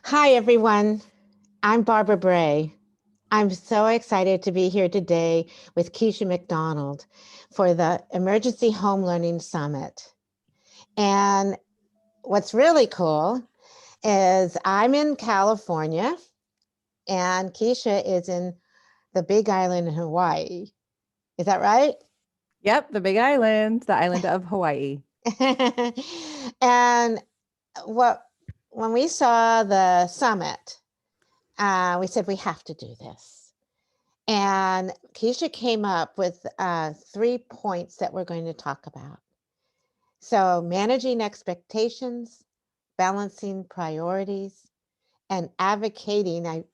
Hi, everyone. I'm Barbara Bray. I'm so excited to be here today with Kecia McDonald for the Emergency Home Learning Summit. And what's really cool is I'm in California and Kecia is in the Big Island in Hawaii. Is that right? Yep, the Big Island, the island of Hawaii. And what when we saw the summit, we said we have to do this. And Kecia came up with 3 points that we're going to talk about. So, managing expectations, balancing priorities, and advocating. I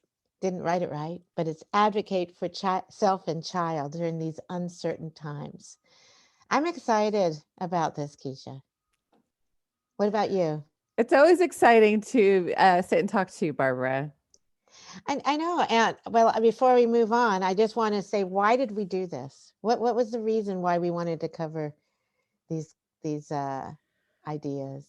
didn't write it right, but it's advocate for self and child during these uncertain times. I'm excited about this, Kecia. What about you? It's always exciting to sit and talk to you, Barbara. I know. And well, before we move on, I just want to say, why did we do this? What was the reason why we wanted to cover these these ideas?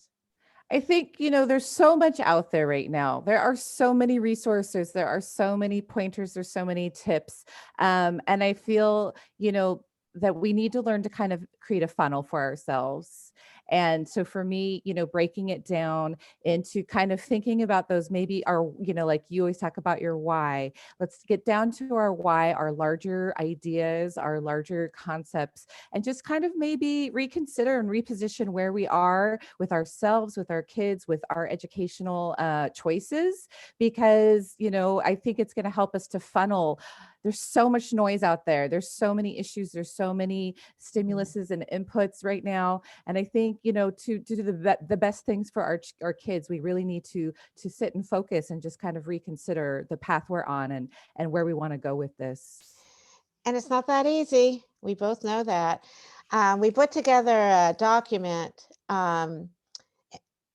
I think, there's so much out there right now. There are so many resources, there are so many pointers, there's so many tips. And I feel, that we need to learn to kind of create a funnel for ourselves. And so for me, breaking it down into kind of thinking about those, maybe our, like you always talk about your why. Let's get down to our why, our larger ideas, our larger concepts, and just kind of maybe reconsider and reposition where we are with ourselves, with our kids, with our educational choices, because, I think it's going to help us to funnel. There's so much noise out there. There's so many issues. There's so many Mhm. stimuluses and inputs right now. And I think, to do the best things for our kids, we really need to sit and focus and just kind of reconsider the path we're on and where we want to go with this. And it's not that easy. We both know that. We put together a document, and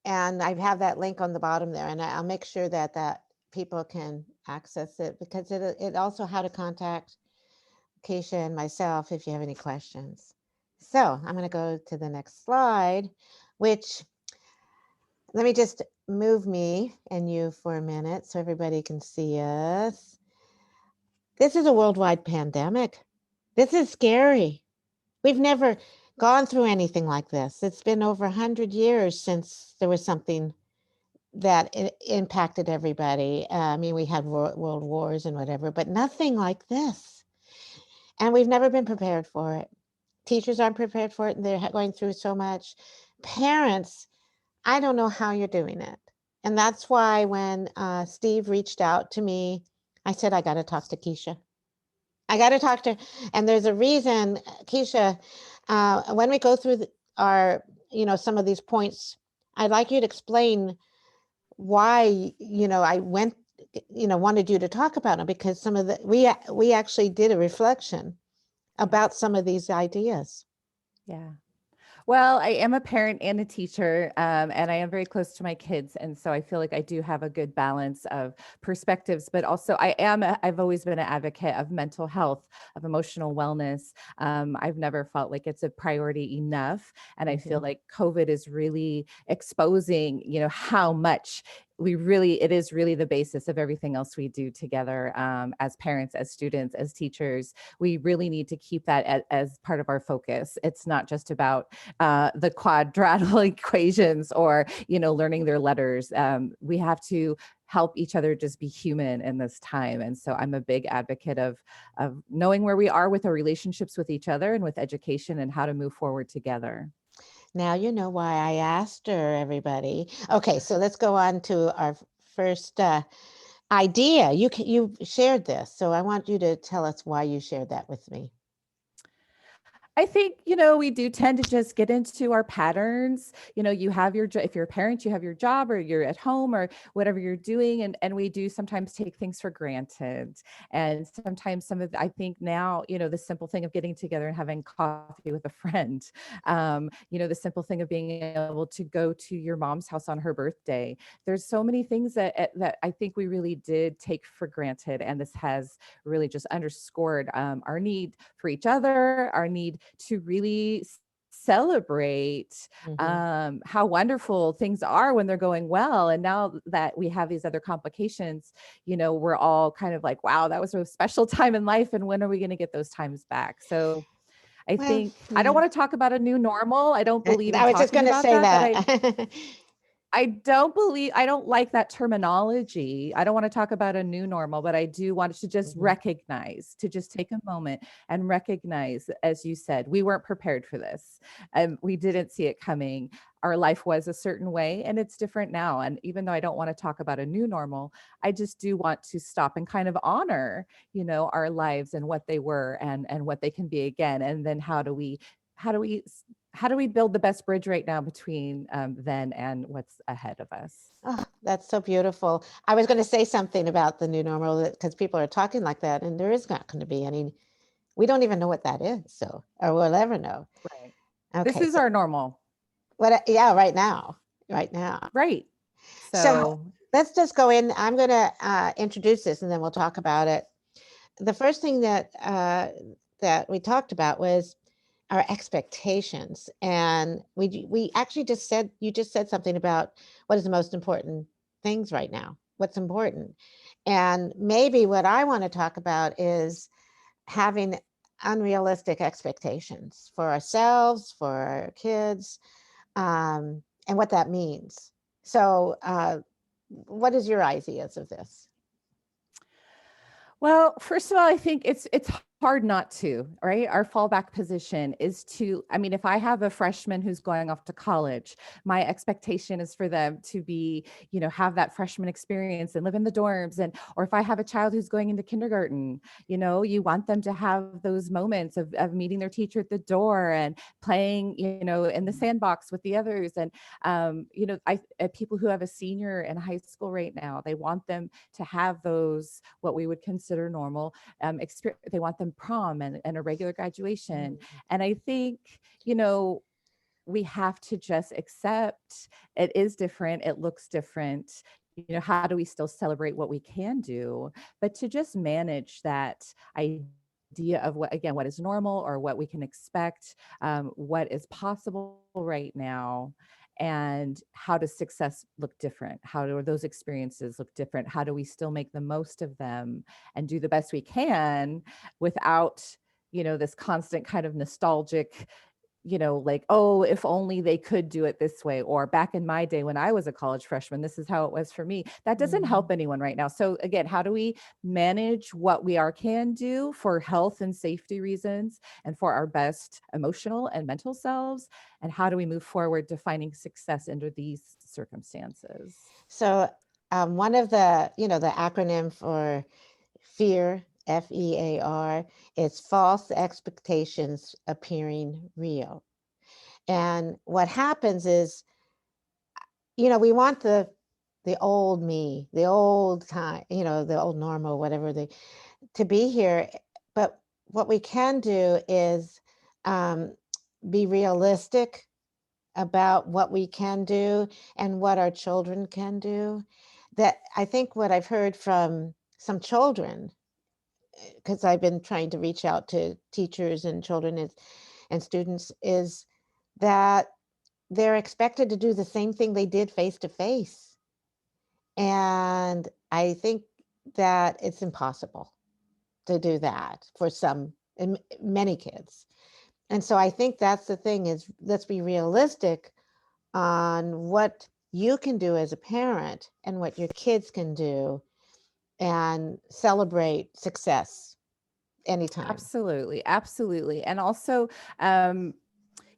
I have that link on the bottom there, and I'll make sure that people can access it because it also how to contact Kecia and myself if you have any questions. So I'm going to go to the next slide, which let me just move me and you for a minute so everybody can see us. This is a worldwide pandemic. This is scary. We've never gone through anything like this. It's been over 100 years since there was something that impacted everybody. I mean, we had world wars and whatever, but nothing like this. And we've never been prepared for it. Teachers aren't prepared for it, and they're going through so much. Parents, I don't know how you're doing it. And that's why when Steve reached out to me, I said, I got to talk to Kecia. I got to talk to her. And there's a reason, Kecia, when we go through our, some of these points, I'd like you to explain why, I went, wanted you to talk about them because some of we actually did a reflection about some of these ideas. Yeah. Well, I am a parent and a teacher, and I am very close to my kids, and so I feel like I do have a good balance of perspectives. But also, I've always been an advocate of mental health, of emotional wellness. I've never felt like it's a priority enough, and I feel Mhm. like COVID is really exposing, how much it is really the basis of everything else we do together, as parents, as students, as teachers. We really need to keep that as part of our focus. It's not just about the quadratic equations or learning their letters. We have to help each other just be human in this time. And so I'm a big advocate of knowing where we are with our relationships with each other and with education and how to move forward together. Now you know why I asked her, everybody. Okay, so let's go on to our first idea. You shared this, so I want you to tell us why you shared that with me. I think, we do tend to just get into our patterns. You have if you're a parent, you have your job or you're at home or whatever you're doing. And we do sometimes take things for granted. And sometimes I think now, the simple thing of getting together and having coffee with a friend, the simple thing of being able to go to your mom's house on her birthday. There's so many things that I think we really did take for granted. And this has really just underscored our need for each other, our need to really celebrate Mhm. how wonderful things are when they're going well. And now that we have these other complications, we're all kind of like, wow, that was a special time in life. And when are we going to get those times back? So I Well, think I don't yeah. want to talk about a new normal. I don't believe in I was just talking going to about say that, but that. I don't like that terminology. I don't want to talk about a new normal, but I do want to just Mhm. recognize, to just take a moment and recognize, as you said, we weren't prepared for this. We didn't see it coming. Our life was a certain way and it's different now. And even though I don't want to talk about a new normal, I just do want to stop and kind of honor, our lives and what they were and what they can be again. And then how do we how do we build the best bridge right now between then and what's ahead of us? Oh, that's so beautiful. I was going to say something about the new normal because people are talking like that, and there is not going to be any. We don't even know what that is, so or we'll ever know. Right. This Okay, is so our normal. what? Yeah, right now, right now. Right. So So, let's just go in. I'm going to introduce this, and then we'll talk about it. The first thing that we talked about was our expectations, and we actually just said you just said something about what is the most important things right now. What's important, and maybe what I want to talk about is having unrealistic expectations for ourselves, for our kids, and what that means. So, what is your ideas of this? well, first of all, I think it's hard not to, right? Our fallback position is to, I mean, if I have a freshman who's going off to college, my expectation is for them to be, have that freshman experience and live in the dorms. And or if I have a child who's going into kindergarten, you want them to have those moments of meeting their teacher at the door and playing, in the sandbox with the others. And people who have a senior in high school right now, they want them to have those what we would consider normal experience. They want them prom and a regular graduation. Mhm. And I think, we have to just accept it is different. It looks different. How do we still celebrate what we can do? But to just manage that idea of what is normal or what we can expect, what is possible right now, and how does success look different? How do those experiences look different? How do we still make the most of them and do the best we can without, this constant kind of nostalgic, like, oh, if only they could do it this way. Or back in my day when I was a college freshman, this is how it was for me. That doesn't Mhm. help anyone right now. So again, how do we manage what we can do for health and safety reasons and for our best emotional and mental selves? And how do we move forward defining success under these circumstances? So, one of the acronym for fear, FEAR, is false expectations appearing real. And what happens is, we want the old me, the old time, the old normal, whatever to be here. But what we can do is um, be realistic about what we can do and what our children can do. That I think what I've heard from some children, because I've been trying to reach out to teachers and children and students, is that they're expected to do the same thing they did face to face. And I think that it's impossible to do that for some, and many kids. And so I think that's the thing is let's be realistic on what you can do as a parent and what your kids can do and celebrate success anytime. Absolutely, absolutely. And also, um,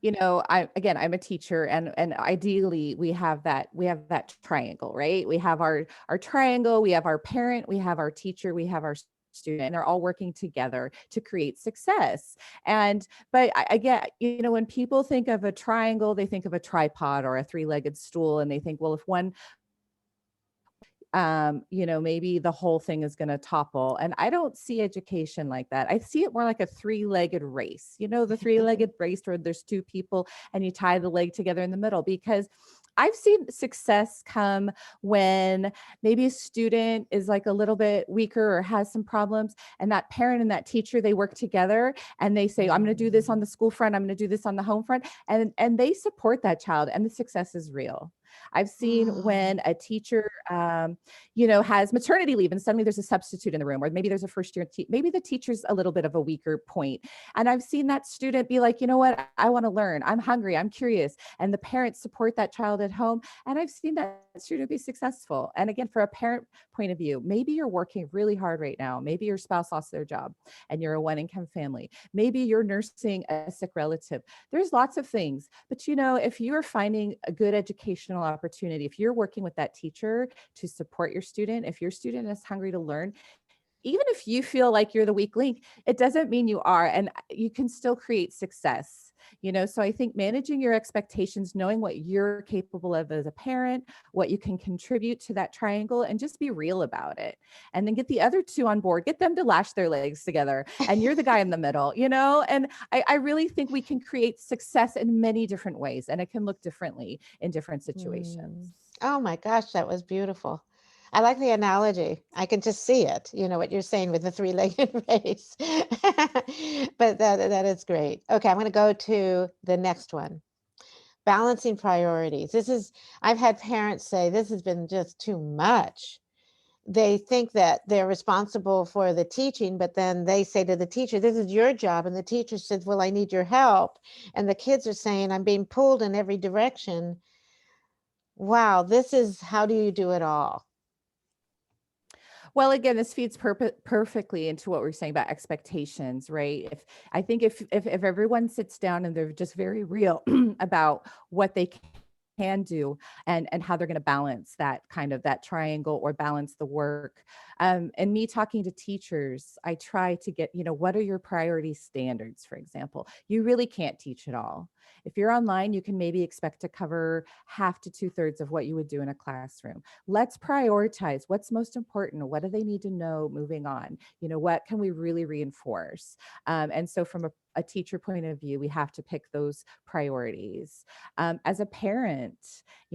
I'm a teacher, and ideally we have that triangle, right? We have our triangle, we have our parent, we have our teacher, we have our student, and they're all working together to create success. And but I get, when people think of a triangle, they think of a tripod or a three-legged stool, and they think, well, if one maybe the whole thing is going to topple. And I don't see education like that. I see it more like a three-legged race, the three-legged race where there's two people and you tie the leg together in the middle. Because I've seen success come when maybe a student is like a little bit weaker or has some problems, and that parent and that teacher, they work together and they say, I'm going to do this on the school front, I'm going to do this on the home front, and they support that child, and the success is real. I've seen Oh, when a teacher, has maternity leave and suddenly there's a substitute in the room, or maybe there's a first year, maybe the teacher's a little bit of a weaker point. And I've seen that student be like, you know what, I want to learn. I'm hungry. I'm curious. And the parents support that child at home. And I've seen that student be successful. And again, for a parent point of view, maybe you're working really hard right now. Maybe your spouse lost their job and you're a one income family. Maybe you're nursing a sick relative. There's lots of things. But if you're finding a good educational opportunity, if you're working with that teacher to support your student, if your student is hungry to learn, even if you feel like you're the weak link, it doesn't mean you are. And you can still create success. So I think managing your expectations, knowing what you're capable of as a parent, what you can contribute to that triangle, and just be real about it. And then get the other two on board, get them to lash their legs together. And you're the guy in the middle, And I really think we can create success in many different ways, and it can look differently in different hmm. situations. Oh my gosh, that was beautiful. I like the analogy. I can just see it, what you're saying with the three-legged race. But that is great. Okay, I'm going to go to the next one. Balancing priorities. I've had parents say this has been just too much. They think that they're responsible for the teaching, but then they say to the teacher, this is your job. And the teacher says, well, I need your help. And the kids are saying, I'm being pulled in every direction. Wow, how do you do it all? Well, again, this feeds perfectly into what we're saying about expectations, right? If everyone sits down and they're just very real about what they can do, and how they're going to balance that triangle, or balance the work. And me talking to teachers, I try to get, what are your priority standards? For example, you really can't teach it all. If you're online, you can maybe expect to cover half to 2/3 of what you would do in a classroom. Let's prioritize what's most important. What do they need to know moving on? What can we really reinforce? And so from a teacher point of view, we have to pick those priorities. As a parent,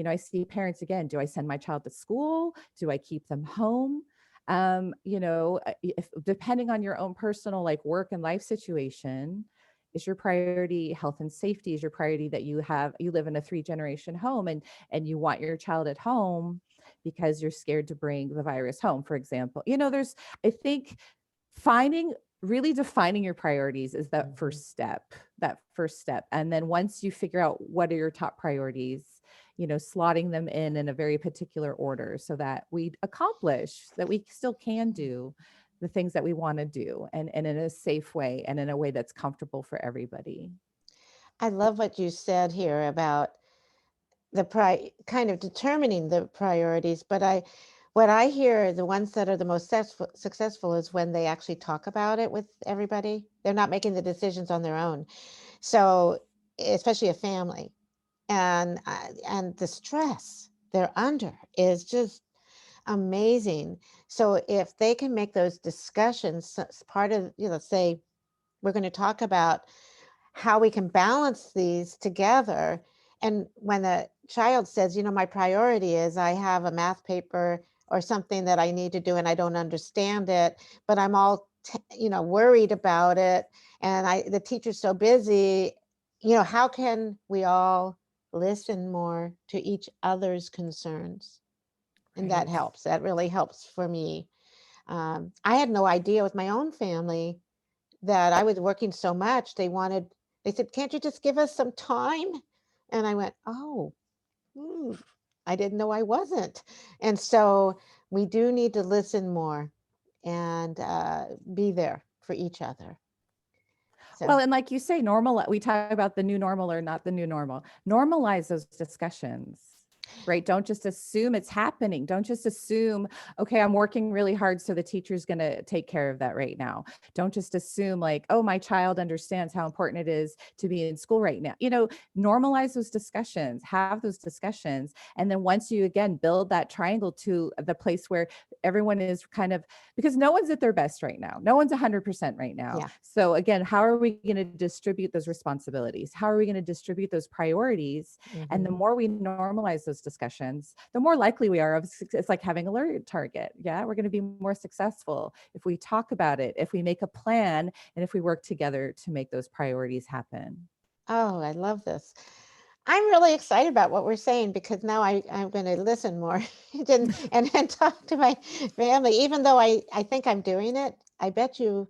I see parents, again, do I send my child to school? Do I keep them home? If depending on your own personal work and life situation, is your priority health and safety? Is your priority that you live in a 3-generation home, and you want your child at home because you're scared to bring the virus home, for example? I think finding really defining your priorities is Mhm. that first step. And then once you figure out what are your top priorities, slotting them in a very particular order, so that we still can do the things that we want to do, and in a safe way, and in a way that's comfortable for everybody. I love what you said here about kind of determining the priorities, but what I hear, the ones that are the most successful is when they actually talk about it with everybody. They're not making the decisions on their own. So, especially a family, and the stress they're under is just amazing. So if they can make those discussions part of, say, we're going to talk about how we can balance these together. And when the child says, my priority is I have a math paper or something that I need to do and I don't understand it, but I'm all, worried about it. And the teacher's so busy, how can we all listen more to each other's concerns? And that Right. helps. That really helps for me. I had no idea with my own family that I was working so much. They said, can't you just give us some time? And I went, oh, ooh, I didn't know I wasn't. And so we do need to listen more and be there for each other. Well, So, and like you say, we talk about the new normal or not the new normal. Normalize those discussions. right? Don't just assume it's happening. Don't just assume, okay, I'm working really hard, so the teacher's going to take care of that right now. Don't just assume, like, oh, my child understands how important it is to be in school right now. Normalize those discussions, have those discussions. And then once you, again, build that triangle to the place where everyone is kind of, because no one's at their best right now. No one's 100% right now. Yeah. So again, how are we going to distribute those responsibilities? How are we going to distribute those priorities? And the Mm-hmm. more we normalize those discussions, the more likely we are of it's like having a learning target. Yeah, we're going to be more successful if we talk about it, if we make a plan, and if we work together to make those priorities happen. Oh, I love this. I'm really excited about what we're saying because now I'm going to listen more and talk to my family, even though I think I'm doing it. I bet you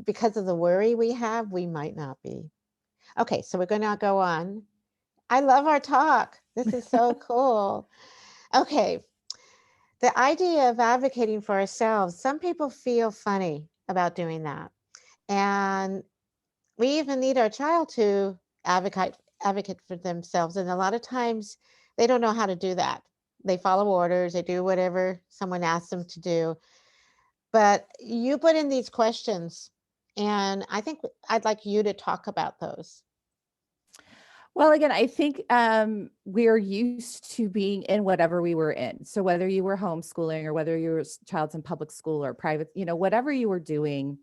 because of the worry we have, we might not be. Okay, so we're going to go on. I love our talk. This is so cool. Okay, the idea of advocating for ourselves, some people feel funny about doing that. And we even need our child to advocate for themselves. And a lot of times they don't know how to do that. They follow orders, they do whatever someone asks them to do. But you put in these questions, and I think I'd like you to talk about those. Well, again, I think we're used to being in whatever we were in. So whether you were homeschooling or whether your child's in public school or private, whatever you were doing,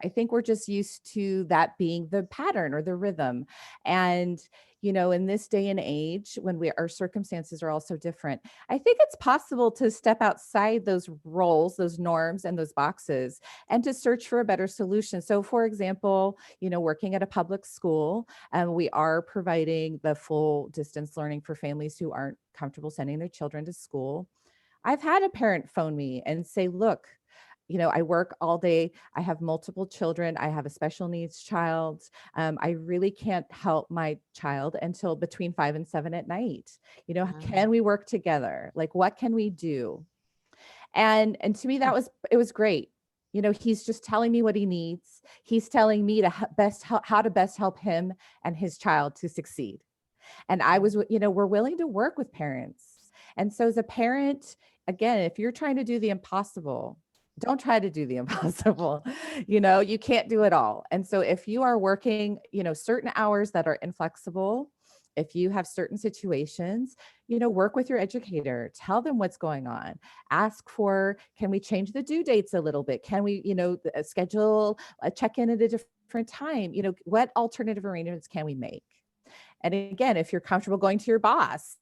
I think we're just used to that being the pattern or the rhythm. And, in this day and age, when our circumstances are also different, I think it's possible to step outside those roles, those norms, and those boxes and to search for a better solution. So, for example, working at a public school, and we are providing the full distance learning for families who aren't comfortable sending their children to school. I've had a parent phone me and say, look, I work all day. I have multiple children. I have a special needs child. I really can't help my child until between 5 and 7 at night. Can we work together? Like, what can we do? And to me, it was great. He's just telling me what he needs. He's telling me how to best help him and his child to succeed. And we're willing to work with parents. And so as a parent, again, if you're trying to do the impossible, don't try to do the impossible. You can't do it all. And so if you are working, certain hours that are inflexible, if you have certain situations, work with your educator, tell them what's going on, ask for, can we change the due dates a little bit? Can we, schedule a check-in at a different time? What alternative arrangements can we make? And again, if you're comfortable going to your boss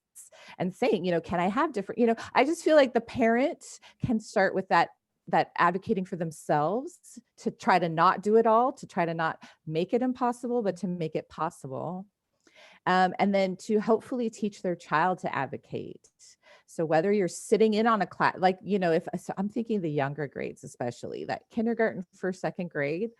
and saying, can I have different, I just feel like the parent can start with that advocating for themselves to try to not do it all, to try to not make it impossible, but to make it possible. And then to hopefully teach their child to advocate. So whether you're sitting in on a class, like, so I'm thinking the younger grades, especially that kindergarten, first, second grade,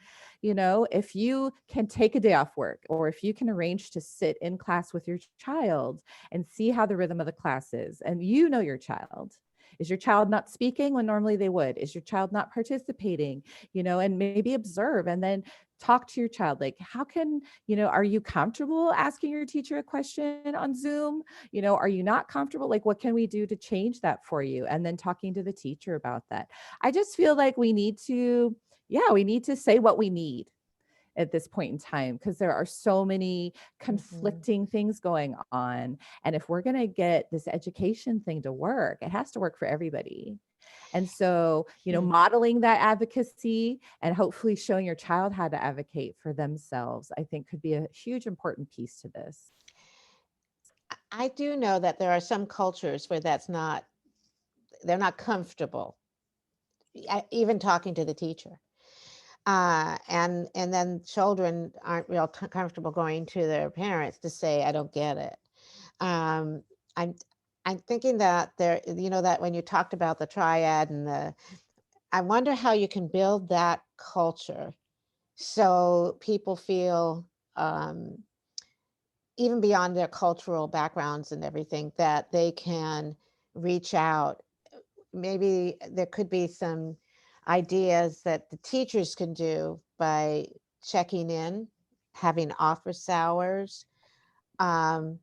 if you can take a day off work, or if you can arrange to sit in class with your child and see how the rhythm of the class is, and your child. Is your child not speaking when normally they would? Is your child not participating? And maybe observe and then talk to your child. Like, how can, are you comfortable asking your teacher a question on Zoom? Are you not comfortable? Like, what can we do to change that for you? And then talking to the teacher about that. I just feel like we need to say what we need at this point in time, because there are so many conflicting things going on. And if we're going to get this education thing to work, it has to work for everybody. And so, modeling that advocacy and hopefully showing your child how to advocate for themselves, I think could be a huge important piece to this. I do know that there are some cultures where they're not comfortable even talking to the teacher. And then children aren't real comfortable going to their parents to say, I don't get it. Um, I'm I'm thinking that that when you talked about the triad I wonder how you can build that culture so people feel um, even beyond their cultural backgrounds and everything that they can reach out. Maybe there could be some ideas that the teachers can do by checking in, having office hours, um,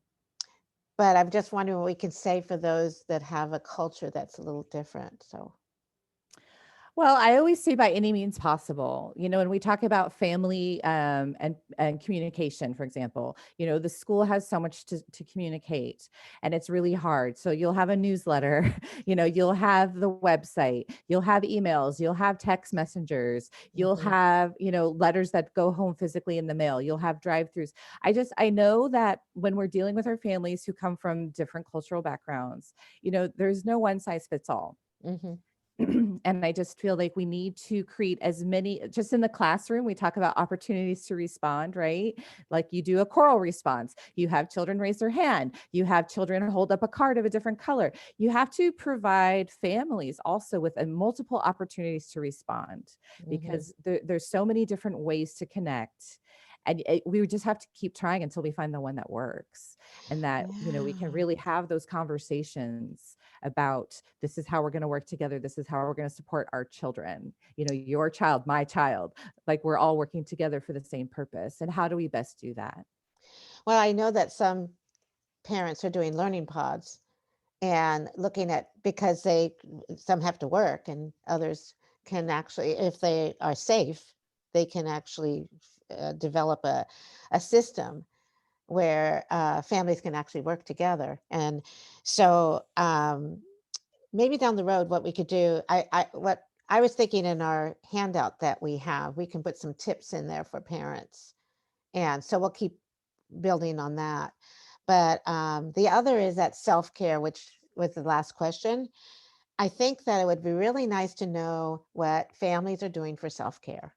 but I'm just wondering what we can say for those that have a culture that's a little different. So, Well, I always say by any means possible. When we talk about family and communication, for example, the school has so much to communicate, and it's really hard. So you'll have a newsletter, you'll have the website, you'll have emails, you'll have text messengers, you'll mhm, have letters that go home physically in the mail, you'll have drive-throughs. I know that when we're dealing with our families who come from different cultural backgrounds, there's no one size fits all. mhm, And I just feel like we need to create as many, just in the classroom, we talk about opportunities to respond, right? Like you do a choral response, you have children raise their hand, you have children hold up a card of a different color. You have to provide families also with a multiple opportunities to respond, mhm. because there's so many different ways to connect. And we would just have to keep trying until we find the one that works, and that we can Yeah. really have those conversations about, this is how we're going to work together, this is how we're going to support our children, your child, my child, like we're all working together for the same purpose, and how do we best do that? Well, I know that some parents are doing learning pods and looking at because some have to work and others can actually, if they are safe, they can actually develop a system where families can actually work together. And so maybe down the road, what we could do, what I was thinking in our handout that we have, we can put some tips in there for parents. And so we'll keep building on that. But the other is that self care, which was the last question. I think that it would be really nice to know what families are doing for self care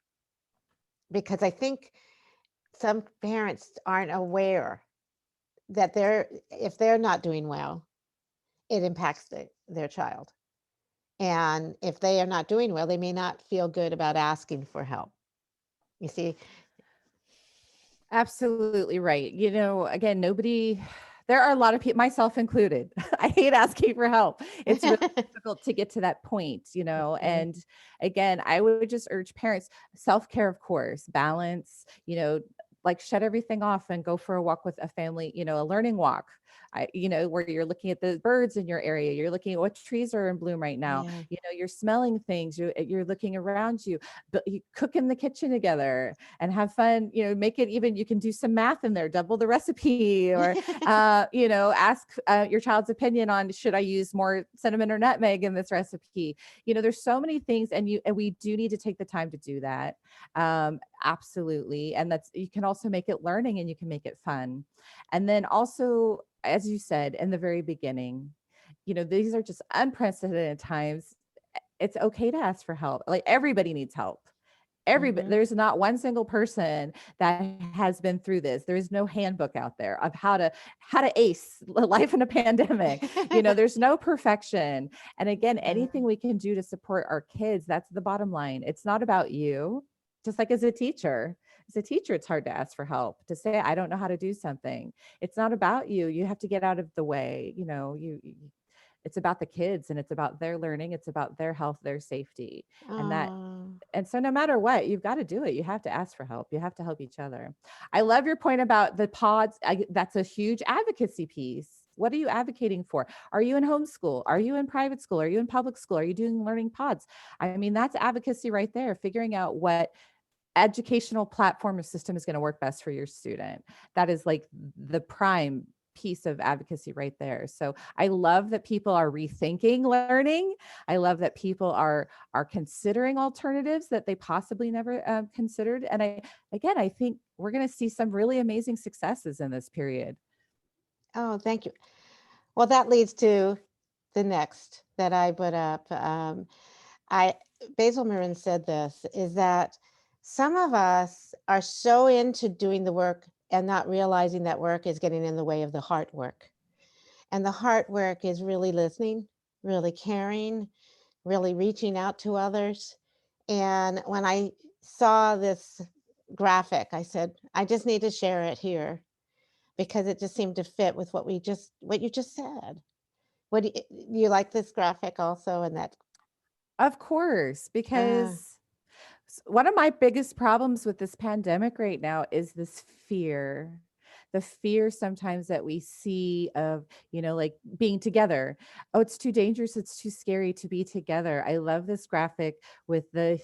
because I think some parents aren't aware that if they're not doing well, it impacts their child. And if they are not doing well, they may not feel good about asking for help. You see? Absolutely right. Again, nobody, there are a lot of people, myself included. I hate asking for help. It's really difficult to get to that point, Mhm. and again, I would just urge parents, self-care, of course, balance, like shut everything off and go for a walk with a family, a learning walk. Where you're looking at the birds in your area, you're looking at what trees are in bloom right now, Yeah. you're smelling things, you're looking around you, but you cook in the kitchen together and have fun, make it even, you can do some math in there, double the recipe, or ask your child's opinion on, should I use more cinnamon or nutmeg in this recipe? There's so many things, and we do need to take the time to do that. Absolutely. And that's, you can also make it learning, and you can make it fun. And then also, as you said in the very beginning, these are just unprecedented times. It's okay to ask for help. Like, everybody needs help. Everybody, Mhm. there's not one single person that has been through this. There is no handbook out there of how to ace life in a pandemic. There's no perfection. And again, anything we can do to support our kids, that's the bottom line. It's not about you. Just like as a teacher, it's hard to ask for help, to say, I don't know how to do something. It's not about you. You have to get out of the way. It's about the kids, and it's about their learning. It's about their health, their safety. And that, Oh, and so no matter what, you've got to do it. You have to ask for help. You have to help each other. I love your point about the pods. That's a huge advocacy piece. What are you advocating for? Are you in homeschool? Are you in private school? Are you in public school? Are you doing learning pods? I mean, that's advocacy right there, figuring out what educational platform or system is going to work best for your student. That is like the prime piece of advocacy right there. So I love that people are rethinking learning. I love that people are considering alternatives that they possibly never considered. And I think we're going to see some really amazing successes in this period. oh, thank you. Well, that leads to the next that I put up. I Basil Marin said this is that some of us are so into doing the work and not realizing that work is getting in the way of the heart work. And the heart work is really listening, really caring, really reaching out to others. And when I saw this graphic, I said, I just need to share it here because it just seemed to fit with what you just said. You like this graphic also and that Of course, uh because one of my biggest problems with this pandemic right now is this fear. the fear sometimes that we see of, like being together. Oh, it's too dangerous, it's too scary to be together. I love this graphic with the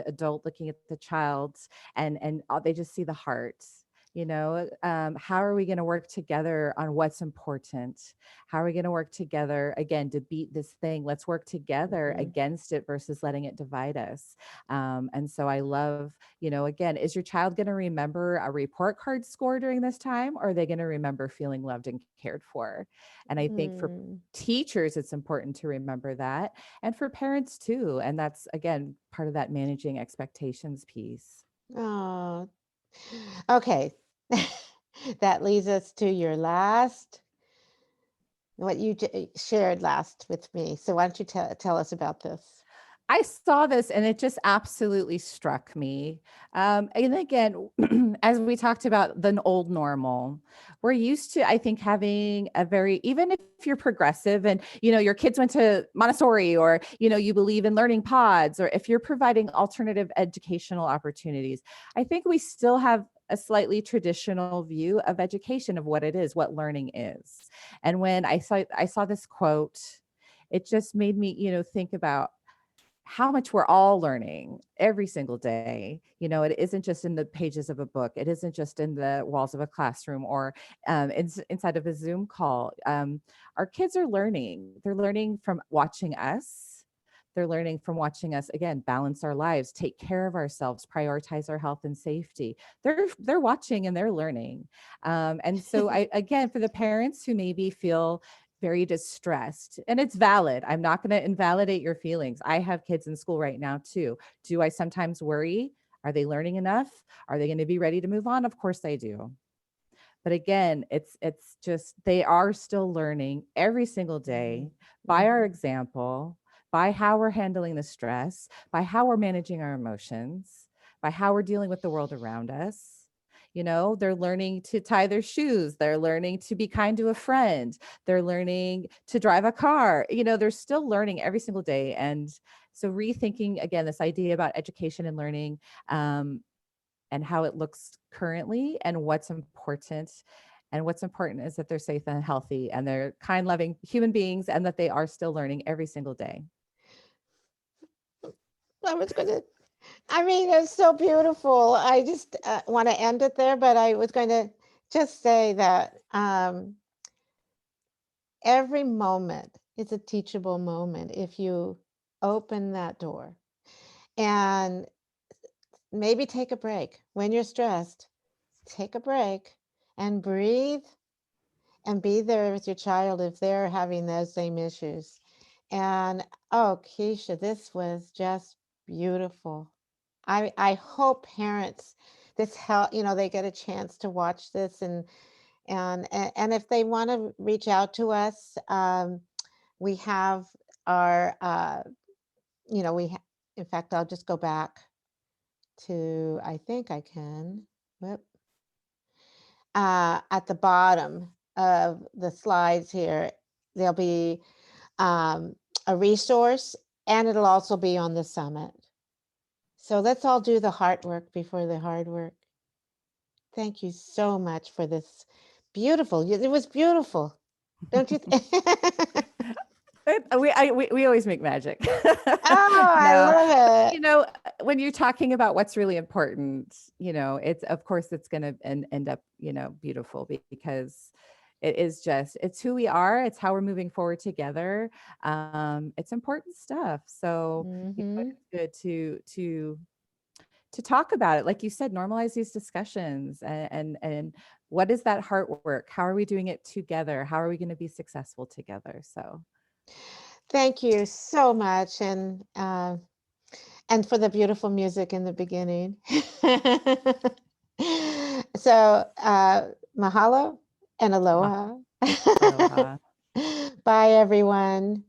adult looking at the child, and they just see the heart. How are we going to work together on what's important? How are we going to work together again to beat this thing? Let's work together Mhm. against it versus letting it divide us. And so I love, again, is your child going to remember a report card score during this time, or are they going to remember feeling loved and cared for? And I think for Mm. teachers, it's important to remember that, and for parents too. And that's, again, part of that managing expectations piece. Oh, okay. That leads us to your last, what you shared last with me. So why don't you tell us about this? I saw this and it just absolutely struck me. And again, as we talked about the old normal, we're used to, I think, having a very, even if you're progressive and, your kids went to Montessori, or, you believe in learning pods, or if you're providing alternative educational opportunities, I think we still have a slightly traditional view of education, of what it is, what learning is. And when I saw this quote, it just made me, think about how much we're all learning every single day. It isn't just in the pages of a book. It isn't just in the walls of a classroom, or inside of a Zoom call. Our kids are learning. They're learning from watching us. They're learning from watching us, again, balance our lives, take care of ourselves, prioritize our health and safety. They're watching and they're learning. And so again, for the parents who maybe feel very distressed, and it's valid, I'm not going to invalidate your feelings. I have kids in school right now too. Do I sometimes worry? Are they learning enough? Are they going to be ready to move on? Of course I do. But again, it's just, they are still learning every single day by our Mhm. example, by how we're handling the stress, by how we're managing our emotions, by how we're dealing with the world around us. They're learning to tie their shoes. They're learning to be kind to a friend. They're learning to drive a car. They're still learning every single day. And so rethinking again, this idea about education and learning, and how it looks currently, and what's important. And what's important is that they're safe and healthy, and they're kind, loving human beings, and that they are still learning every single day. I was going to, I mean, it's so beautiful. I just want to end it there, but I was going to just say that every moment is a teachable moment if you open that door, and maybe take a break when you're stressed. Take a break and breathe, and be there with your child if they're having those same issues. And oh, Kecia, this was just beautiful. I hope parents, this help, they get a chance to watch this, and if they want to reach out to us, we have our in fact, I'll just go back to, I think I can. Whoop. At the bottom of the slides here, there'll be um, a resource, and it'll also be on the summit. So let's all do the heart work before the hard work. Thank you so much for this beautiful. It was beautiful, don't you? We always make magic. Oh, I No, but, love it. when you're talking about what's really important, it's, of course, it's going to end up, beautiful, because it's who we are. It's how we're moving forward together. It's important stuff. So, Hmm. it's good to talk about it. Like you said, normalize these discussions, and what is that heart work? How are we doing it together? How are we going to be successful together? So, Thank you so much, and for the beautiful music in the beginning. So, mahalo and aloha. aloha. Bye, everyone.